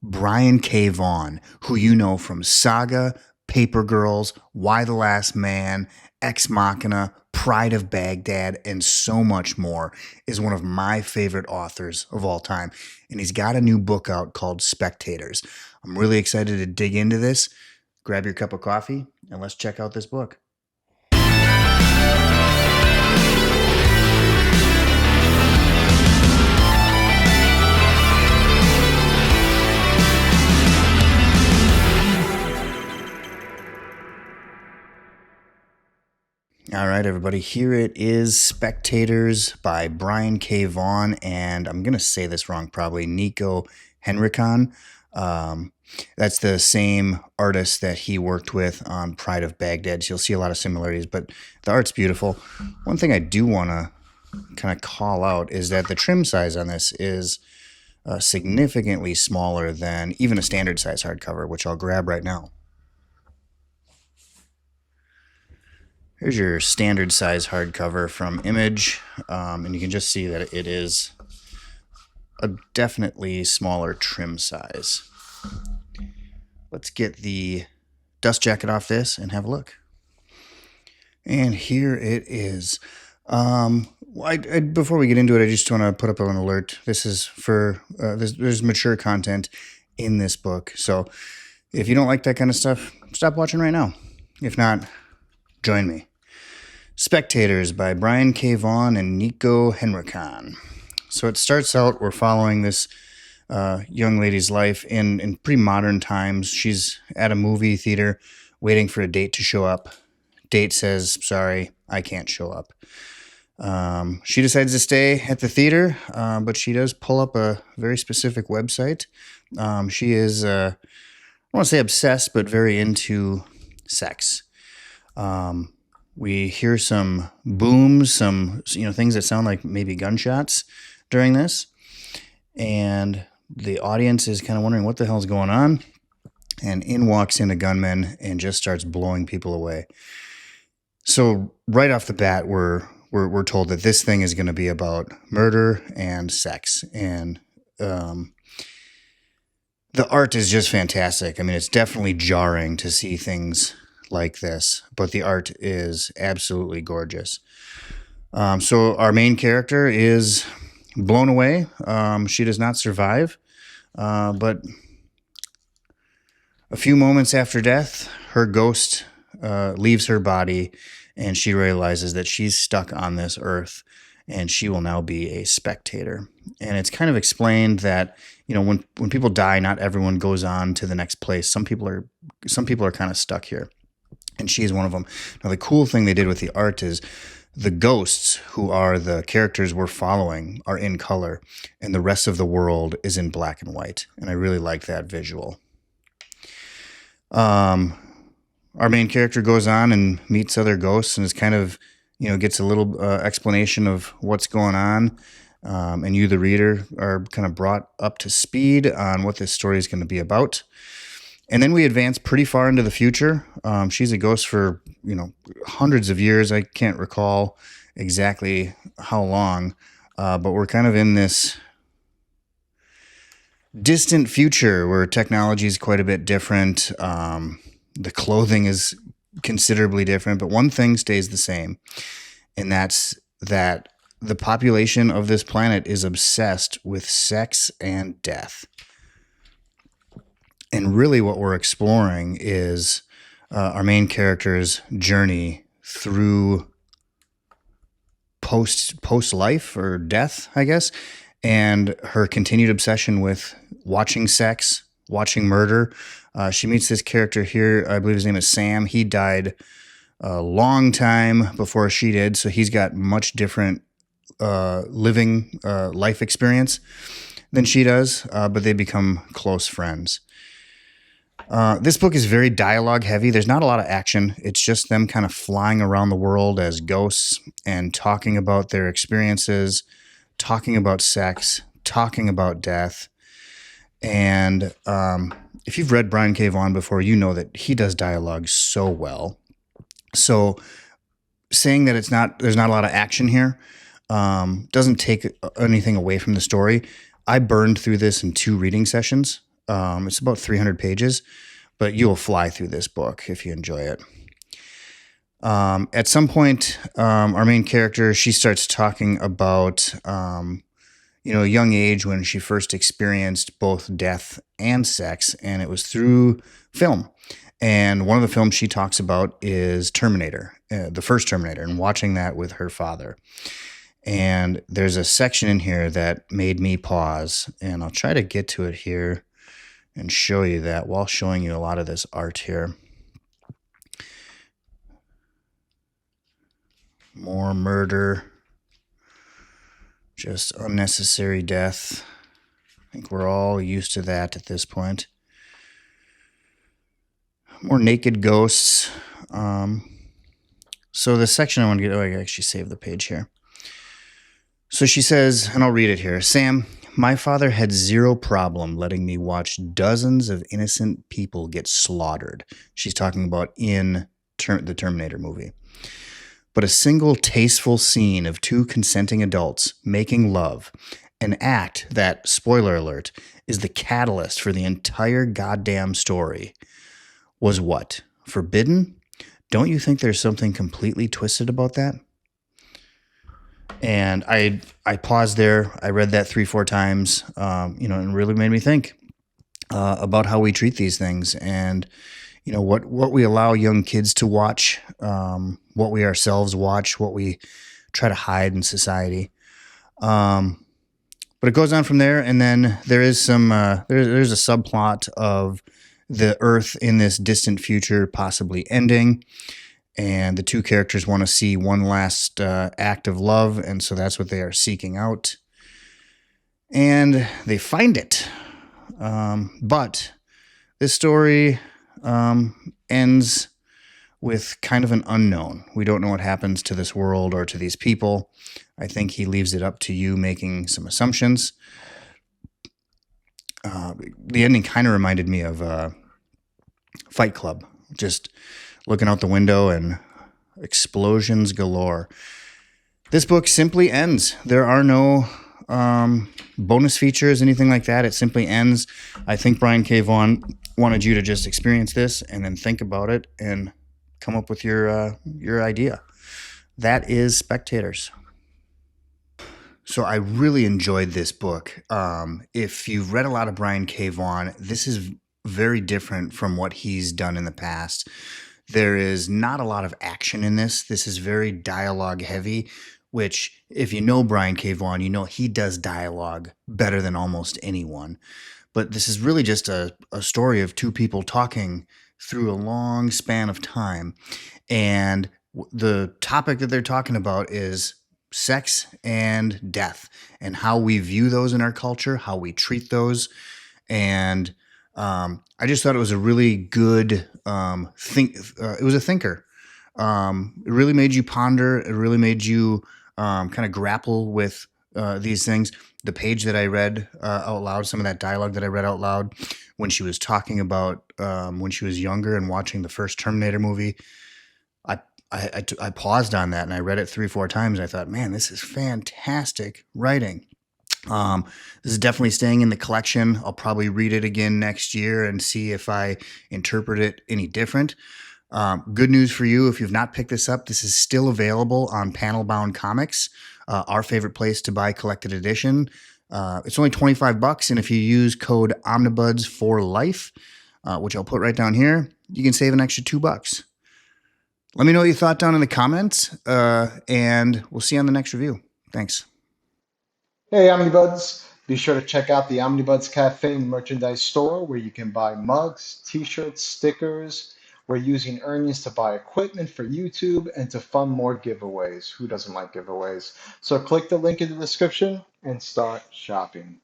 Brian K. Vaughan, who you know from Saga, Paper Girls, Why the Last Man, Ex Machina, Pride of Baghdad, and so much more, is one of my favorite authors of all time. And he's got a new book out called Spectators. I'm really excited to dig into this. Grab your cup of coffee and let's check out this book. All right, everybody, here it is, Spectators by Brian K. Vaughan, and I'm going to say this wrong probably, Nico Henrichon. That's the same artist that he worked with on Pride of Baghdad, so you'll see a lot of similarities, but the art's beautiful. One thing I do want to kind of call out is that the trim size on this is significantly smaller than even a standard size hardcover, which I'll grab right now. Here's your standard size hardcover from Image, and you can just see that it is a definitely smaller trim size. Let's get the dust jacket off this and have a look. And here it is. Before we get into it, I just want to put up an alert. This is for, there's mature content in this book, so if you don't like that kind of stuff, stop watching right now. If not, join me. Spectators by Brian K. Vaughan and Nico Henrichon. So it starts out, we're following this young lady's life in pretty modern times. She's at a movie theater waiting for a date to show up. Date says, sorry, I can't show up. She decides to stay at the theater, but she does pull up a very specific website. She is, I don't want to say obsessed, but very into sex. We hear some booms, some things that sound like maybe gunshots during this, and the audience is kind of wondering what the hell's going on. And in walks in a gunman and just starts blowing people away. So right off the bat, we're told that this thing is going to be about murder and sex, and the art is just fantastic. I mean, it's definitely jarring to see things like this, but the art is absolutely gorgeous. So our main character is blown away. She does not survive, but a few moments after death, her ghost leaves her body, and she realizes that she's stuck on this earth, and she will now be a spectator. And it's kind of explained that, when people die, not everyone goes on to the next place. Some people are kind of stuck here. And she is one of them. Now, the cool thing they did with the art is the ghosts, who are the characters we're following, are in color, and the rest of the world is in black and white. And I really like that visual. Our main character goes on and meets other ghosts, and is kind of, gets a little explanation of what's going on. And you, the reader, are kind of brought up to speed on what this story is going to be about. And then we advance pretty far into the future. She's a ghost for, hundreds of years. I can't recall exactly how long, but we're kind of in this distant future where technology is quite a bit different. The clothing is considerably different, but one thing stays the same, and that's that the population of this planet is obsessed with sex and death. And really what we're exploring is our main character's journey through post-life or death, I guess, and her continued obsession with watching sex, watching murder. She meets this character here. I believe his name is Sam. He died a long time before she did, so he's got much different living life experience than she does, but they become close friends. This book is very dialogue heavy. There's not a lot of action. It's just them kind of flying around the world as ghosts and talking about their experiences, talking about sex, talking about death. And if you've read Brian K. Vaughan before, you know that he does dialogue so well. So saying that there's not a lot of action here doesn't take anything away from the story. I burned through this in 2 reading sessions. It's about 300 pages, but you'll fly through this book if you enjoy it. At some point, our main character, she starts talking about, a young age when she first experienced both death and sex, and it was through film. And one of the films she talks about is Terminator, the first Terminator, and watching that with her father. And there's a section in here that made me pause, and I'll try to get to it here and show you that while showing you a lot of this art here. More murder, just unnecessary death. I think we're all used to that at this point. More naked ghosts. So the section I want to get, I actually saved the page here. So she says, and I'll read it here. Sam, my father had zero problem letting me watch dozens of innocent people get slaughtered. She's talking about in the Terminator movie. But a single tasteful scene of two consenting adults making love, an act that, spoiler alert, is the catalyst for the entire goddamn story, was what? Forbidden? Don't you think there's something completely twisted about that? And I paused there. I read that 3-4 times, and really made me think about how we treat these things, and what we allow young kids to watch, what we ourselves watch, what we try to hide in society. But it goes on from there, and then there is some there's a subplot of the Earth in this distant future possibly ending. And the two characters want to see one last act of love, and so that's what they are seeking out. And they find it. But this story ends with kind of an unknown. We don't know what happens to this world or to these people. I think he leaves it up to you making some assumptions. The ending kind of reminded me of Fight Club. Just looking out the window and explosions galore. This book simply ends. There are no bonus features, anything like that. It simply ends. I think Brian K. Vaughan wanted you to just experience this and then think about it and come up with your idea. That is Spectators. So I really enjoyed this book. If you've read a lot of Brian K. Vaughan, this is very different from what he's done in the past. There is not a lot of action in this. This is very dialogue heavy, which if you know Brian K. Vaughan, you know he does dialogue better than almost anyone. But this is really just a story of two people talking through a long span of time. And the topic that they're talking about is sex and death and how we view those in our culture, how we treat those. And I just thought it was a really good it was a thinker. It really made you ponder. It really made you kind of grapple with these things. The page that I read out loud, some of that dialogue that I read out loud when she was talking about when she was younger and watching the first Terminator movie, I paused on that and I read it 3-4 times. And I thought, man, this is fantastic writing. This is definitely staying in the collection. I'll probably read it again next year and see if I interpret it any different. Good news for you, if you've not picked this up, this is still available on Panel Bound Comics, our favorite place to buy collected edition. It's only $25, and if you use code Omnibuds for life, which I'll put right down here, you can save an extra $2. Let me know what you thought down in the comments, and we'll see you on the next review. Thanks. Hey, Omnibuds! Be sure to check out the Omnibuds Cafe merchandise store where you can buy mugs, t-shirts, stickers. We're using earnings to buy equipment for YouTube and to fund more giveaways. Who doesn't like giveaways? So click the link in the description and start shopping.